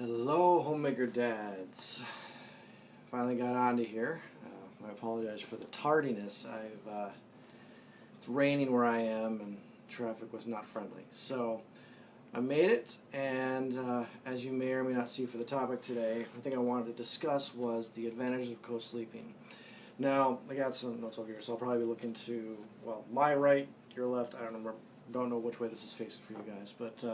Hello, homemaker dads. Finally got onto here. I apologize for the tardiness. It's raining where I am, and traffic was not friendly. So I made it, and as you may or may not see for the topic today, the thing I wanted to discuss was the advantages of co-sleeping. Now, I got some notes over here, so I'll probably be looking to, well, my right, your left. I don't know which way this is facing for you guys, but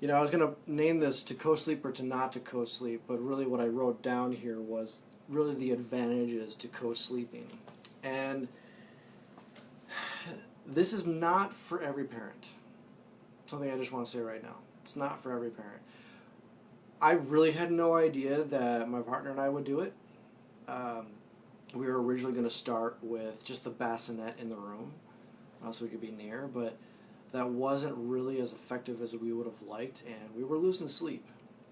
I was going to name this to co-sleep or to not to co-sleep, but really what I wrote down here was really the advantages to co-sleeping. And this is not for every parent. Something I just want to say right now. It's not for every parent. I really had no idea that my partner and I would do it. We were originally going to start with just the bassinet in the room, so we could be near, but that wasn't really as effective as we would have liked, and we were losing sleep.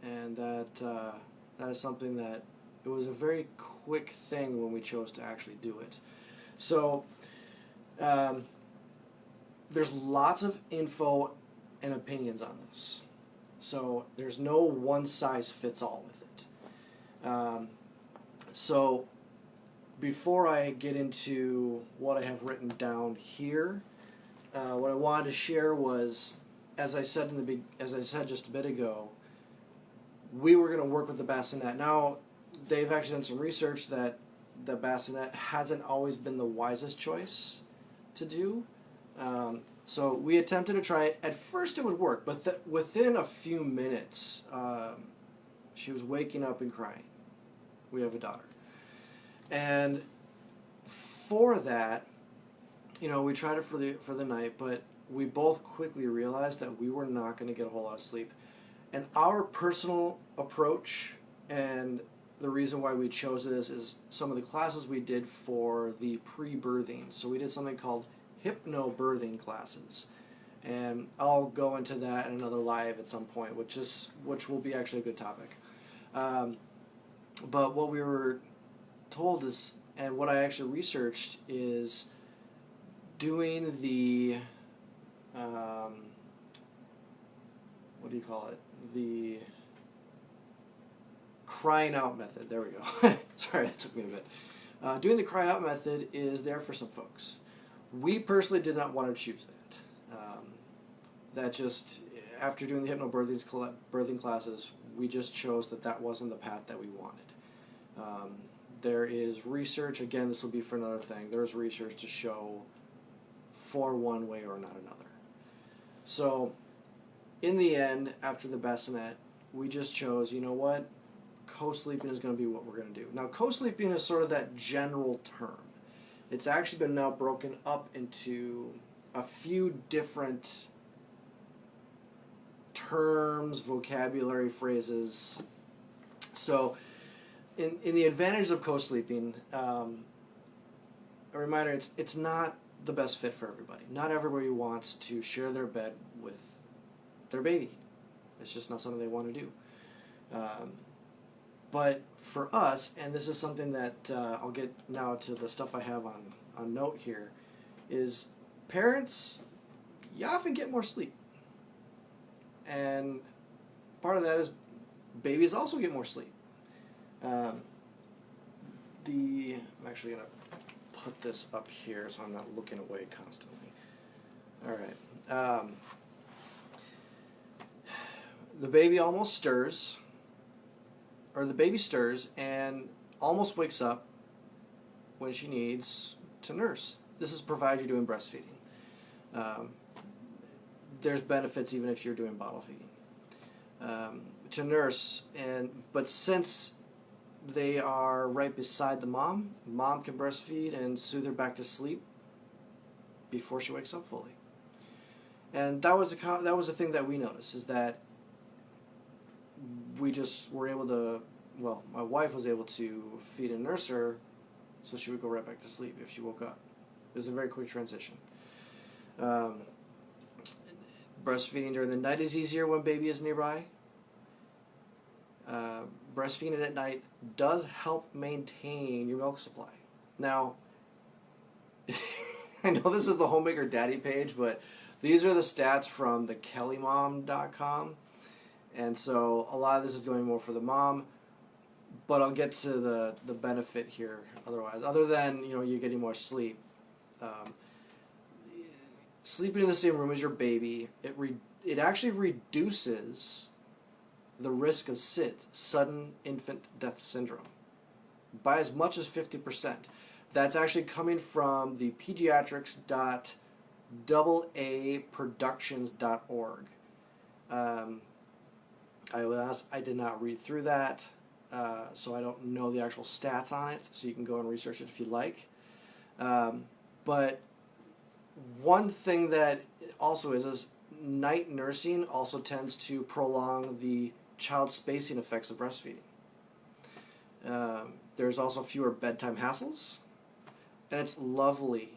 And that is something that it was a very quick thing when we chose to actually do it. So there's lots of info and opinions on this. So there's no one size fits all with it. So before I get into what I have written down here, what I wanted to share was, as I said just a bit ago, we were going to work with the bassinet. Now, they've actually done some research that the bassinet hasn't always been the wisest choice to do. So we attempted to try it. At first it would work, but within a few minutes, she was waking up and crying. We have a daughter. And for that, we tried it for the night, but we both quickly realized that we were not going to get a whole lot of sleep. And our personal approach, and the reason why we chose this, is some of the classes we did for the pre-birthing. So we did something called hypno-birthing classes, and I'll go into that in another live at some point, which will be actually a good topic. But what we were told is, and what I actually researched, is doing the what do you call it? The crying out method. There we go. Sorry, that took me a bit. Doing the cry out method is there for some folks. We personally did not want to choose that. That just, after doing the hypnobirthing classes, we just chose that wasn't the path that we wanted. There is research, again, this will be for another thing, there's research to show for one way or not another. So, in the end, after the bassinet, we just chose, you know what, co-sleeping is going to be what we're going to do. Now, co-sleeping is sort of that general term. It's actually been now broken up into a few different terms, vocabulary, phrases. So, in the advantages of co-sleeping, a reminder, it's not the best fit for everybody. Not everybody wants to share their bed with their baby. It's just not something they want to do. But for us, and this is something that I'll get now to the stuff I have on note here, is parents, you often get more sleep. And part of that is babies also get more sleep. I'm actually going to put this up here so I'm not looking away constantly. All right. The baby stirs and almost wakes up when she needs to nurse. This is provided you're doing breastfeeding. There's benefits even if you're doing bottle feeding. To nurse, but since they are right beside the mom can breastfeed and soothe her back to sleep before she wakes up fully. And that was a thing that we noticed, is that we just were able to, well, my wife was able to feed and nurse her so she would go right back to sleep if she woke up. It was a very quick transition. Breastfeeding during the night is easier when baby is nearby. Breastfeeding at night does help maintain your milk supply. Now, I know this is the Homemaker Daddy page, but these are the stats from the kellymom.com. And so a lot of this is going more for the mom, but I'll get to the benefit here otherwise. Other than, you getting more sleep. Sleeping in the same room as your baby, it actually reduces the risk of SIDS, sudden infant death syndrome, by as much as 50%. That's actually coming from the pediatrics.aaproductions.org. I did not read through that, so I don't know the actual stats on it, so you can go and research it if you like. But one thing that also is night nursing also tends to prolong the child spacing effects of breastfeeding. There's also fewer bedtime hassles, and it's lovely.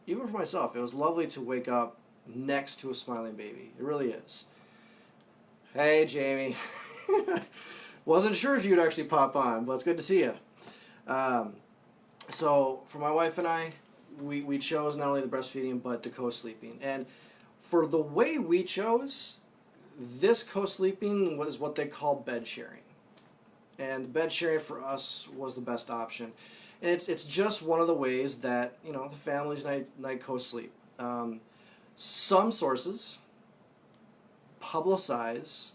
Even for myself, it was lovely to wake up next to a smiling baby. It really is. Hey, Jamie. Wasn't sure if you'd actually pop on, but it's good to see you. So for my wife and I, we chose not only the breastfeeding, but the co-sleeping. And for the way we chose, this co-sleeping was what they call bed sharing. And bed sharing for us was the best option. And it's just one of the ways that, the families night co-sleep. Some sources publicize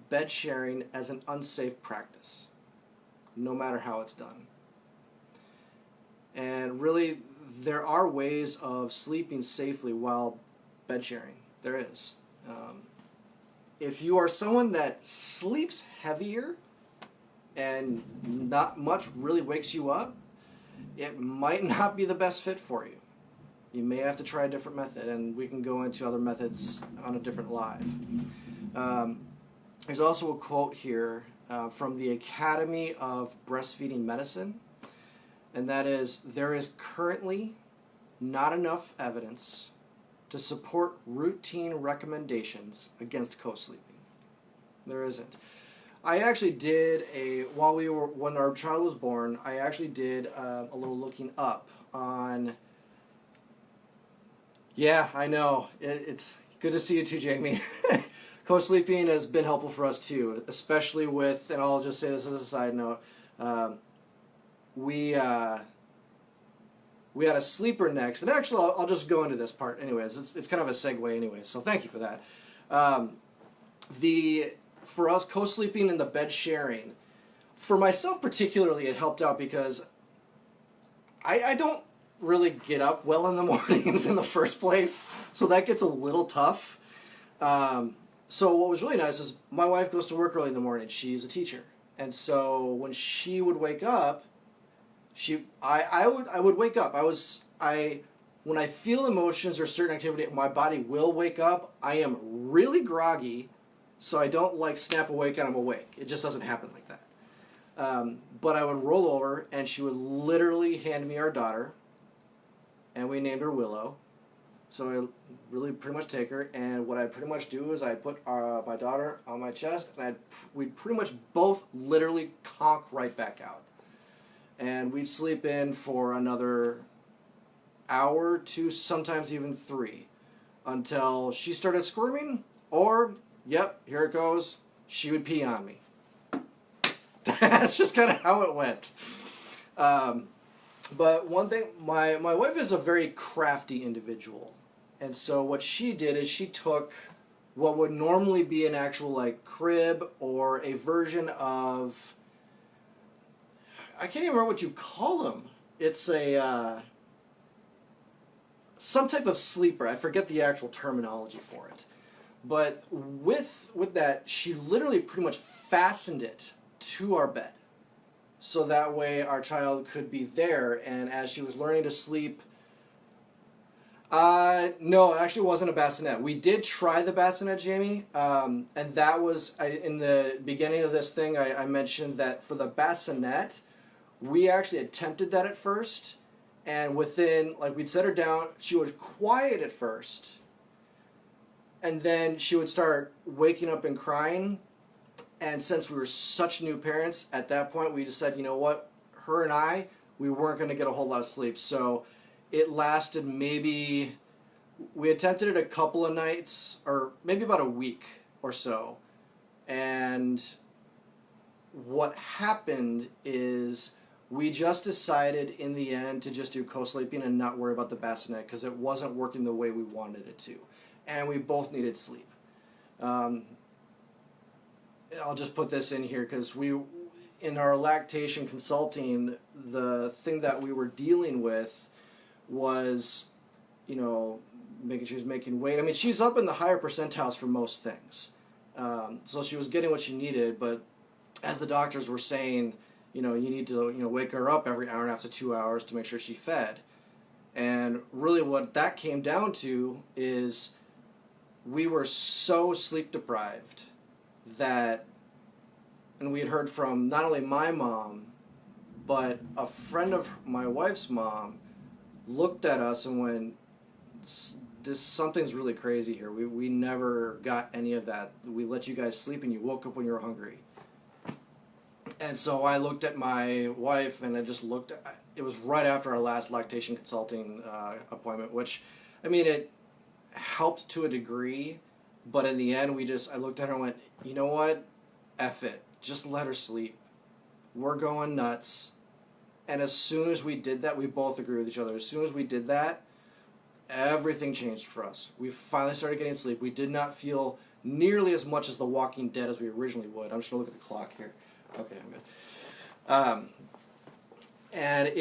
bed sharing as an unsafe practice, no matter how it's done. And really, there are ways of sleeping safely while bed sharing. There is. If you are someone that sleeps heavier and not much really wakes you up, it might not be the best fit for you. You may have to try a different method, and we can go into other methods on a different live. There's also a quote here from the Academy of Breastfeeding Medicine, and that is, there is currently not enough evidence to support routine recommendations against co-sleeping. There isn't. I actually did when our child was born, I actually did a little looking up on, yeah, I know, it's good to see you too, Jamie. Co-sleeping has been helpful for us too, especially with, and I'll just say this as a side note, we had a sleeper next, and actually I'll just go into this part anyways. It's kind of a segue anyways, so thank you for that. For us, co-sleeping and the bed sharing, for myself particularly, it helped out because I don't really get up well in the mornings in the first place, so that gets a little tough. So what was really nice is my wife goes to work early in the morning. She's a teacher, and so when she would wake up, I would wake up. When I feel emotions or certain activity, my body will wake up. I am really groggy, so I don't snap awake and I'm awake. It just doesn't happen like that. But I would roll over, and she would literally hand me our daughter, and we named her Willow. So I really pretty much take her, and what I pretty much do is I put my daughter on my chest, and we'd pretty much both literally conk right back out. And we'd sleep in for another hour, 2, sometimes even 3, until she started squirming, or, yep, here it goes, she would pee on me. That's just kind of how it went. But one thing, my wife is a very crafty individual. And so what she did is she took what would normally be an actual crib or a version of, I can't even remember what you call them. It's some type of sleeper. I forget the actual terminology for it. But with that, she literally pretty much fastened it to our bed. So that way our child could be there, and as she was learning to sleep, no, it actually wasn't a bassinet. We did try the bassinet, Jamie, and that was, in the beginning of this thing, I mentioned that for the bassinet, we actually attempted that at first, and within, we'd set her down, she was quiet at first, and then she would start waking up and crying, and since we were such new parents, at that point we just said, you know what, her and we weren't going to get a whole lot of sleep, so it lasted maybe, we attempted it a couple of nights, or maybe about a week or so, And what happened is we just decided in the end to just do co-sleeping and not worry about the bassinet because it wasn't working the way we wanted it to. And we both needed sleep. I'll just put this in here because in our lactation consulting, the thing that we were dealing with was, making sure she's making weight. I mean, she's up in the higher percentiles for most things. So she was getting what she needed, but as the doctors were saying, you need to, wake her up every hour and a half to 2 hours to make sure she fed. And really what that came down to is we were so sleep deprived that, and we had heard from not only my mom, but a friend of my wife's mom looked at us and went, something's really crazy here. We never got any of that. We let you guys sleep and you woke up when you were hungry. And so I looked at my wife and I just looked at, it was right after our last lactation consulting appointment, which, I mean, it helped to a degree, but in the end I looked at her and went, you know what, F it, just let her sleep. We're going nuts. And as soon as we did that, we both agree with each other, as soon as we did that, everything changed for us. We finally started getting sleep. We did not feel nearly as much as the Walking Dead as we originally would. I'm just going to look at the clock here. Okay, I'm good. And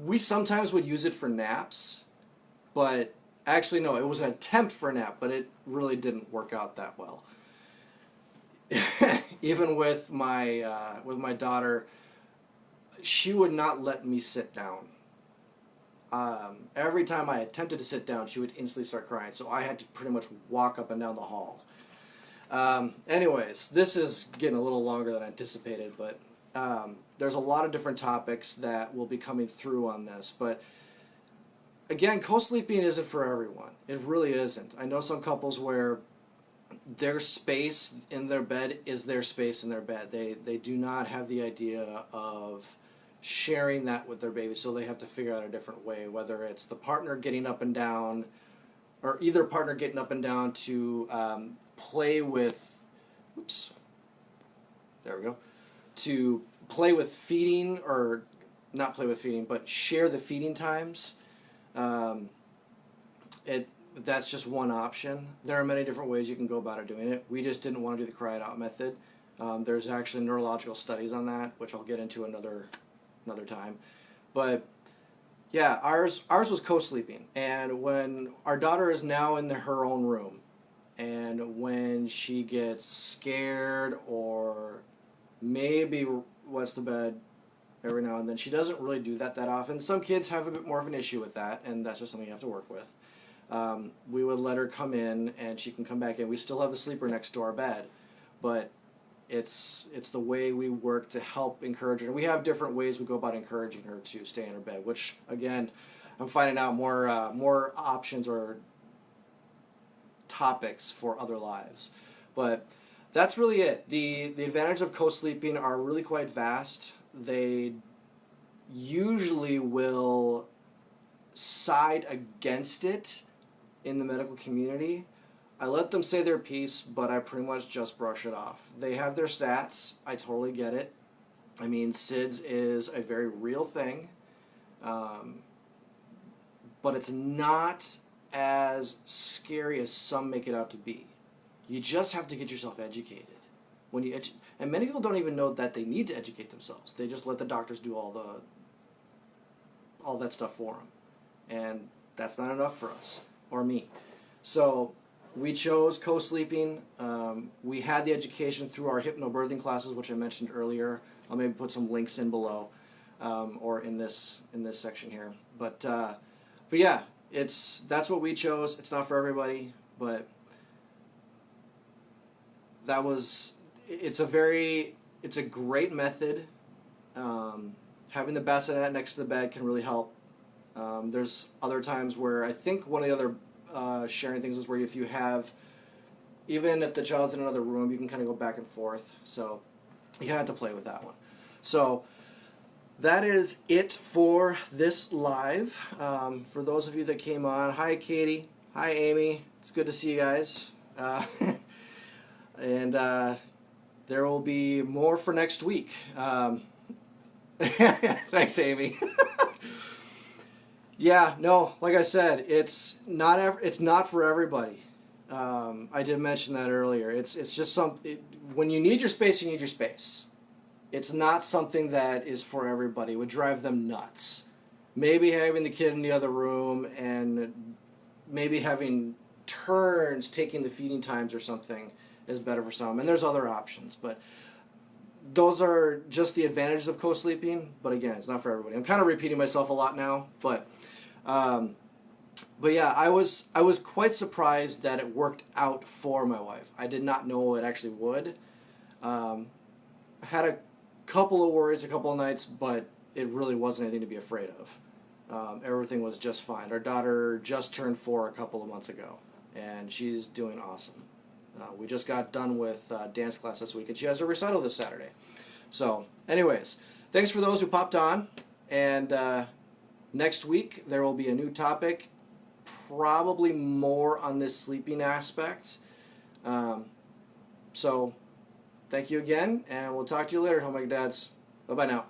we sometimes would use it for naps, but actually no, it was an attempt for a nap, but it really didn't work out that well. Even with my daughter, she would not let me sit down. Every time I attempted to sit down, she would instantly start crying, so I had to pretty much walk up and down the hall. Anyways, this is getting a little longer than I anticipated, but there's a lot of different topics that will be coming through on this. But again, co-sleeping isn't for everyone. It really isn't. I know some couples where their space in their bed is their space in their bed. They do not have the idea of sharing that with their baby, so they have to figure out a different way, whether it's the partner getting up and down, or either partner getting up and down to play with, to play with feeding, or not play with feeding, but share the feeding times. That's just one option. There are many different ways you can go about it doing it. We just didn't want to do the cry it out method. There's actually neurological studies on that, which I'll get into another time. But yeah, ours was co-sleeping, and when our daughter is now in her own room, and when she gets scared or maybe wets the bed every now and then, she doesn't really do that often. Some kids have a bit more of an issue with that, and that's just something you have to work with. We would let her come in, and she can come back in. We still have the sleeper next to our bed, but it's the way we work to help encourage her. We have different ways we go about encouraging her to stay in her bed, which, again, I'm finding out more options or topics for other lives. But that's really it. The advantages of co-sleeping are really quite vast. They usually will side against it in the medical community. I let them say their piece, but I pretty much just brush it off. They have their stats. I totally get it. I mean, SIDS is a very real thing, but it's not as scary as some make it out to be. You just have to get yourself educated. And many people don't even know that they need to educate themselves. They just let the doctors do all that stuff for them. And that's not enough for us, or me. So we chose co-sleeping. We had the education through our hypnobirthing classes, which I mentioned earlier. I'll maybe put some links in below, or in this section here. But yeah, that's what we chose. It's not for everybody, but it's a great method. Having the bassinet next to the bed can really help. There's other times where I think one of the other sharing things is where even if the child's in another room, you can kind of go back and forth. So you kind of have to play with that one. So that is it for this live. For those of you that came on, hi Katie, hi Amy. It's good to see you guys. And there will be more for next week. Thanks, Amy. Yeah, no, like I said, it's not for everybody. I did mention that earlier. It's just when you need your space, you need your space. It's not something that is for everybody. It would drive them nuts. Maybe having the kid in the other room and maybe having turns taking the feeding times or something is better for some. And there's other options, but those are just the advantages of co-sleeping. But again, it's not for everybody. I'm kind of repeating myself a lot now, but yeah, I was quite surprised that it worked out for my wife. I did not know it actually would. Had a couple of worries, a couple of nights, but it really wasn't anything to be afraid of. Everything was just fine. Our daughter just turned 4 a couple of months ago, and she's doing awesome. We just got done with dance class this week, and she has a recital this Saturday. So, anyways, thanks for those who popped on, and next week there will be a new topic, probably more on this sleeping aspect. So, thank you again, and we'll talk to you later, Home Ec Dads. Bye-bye now.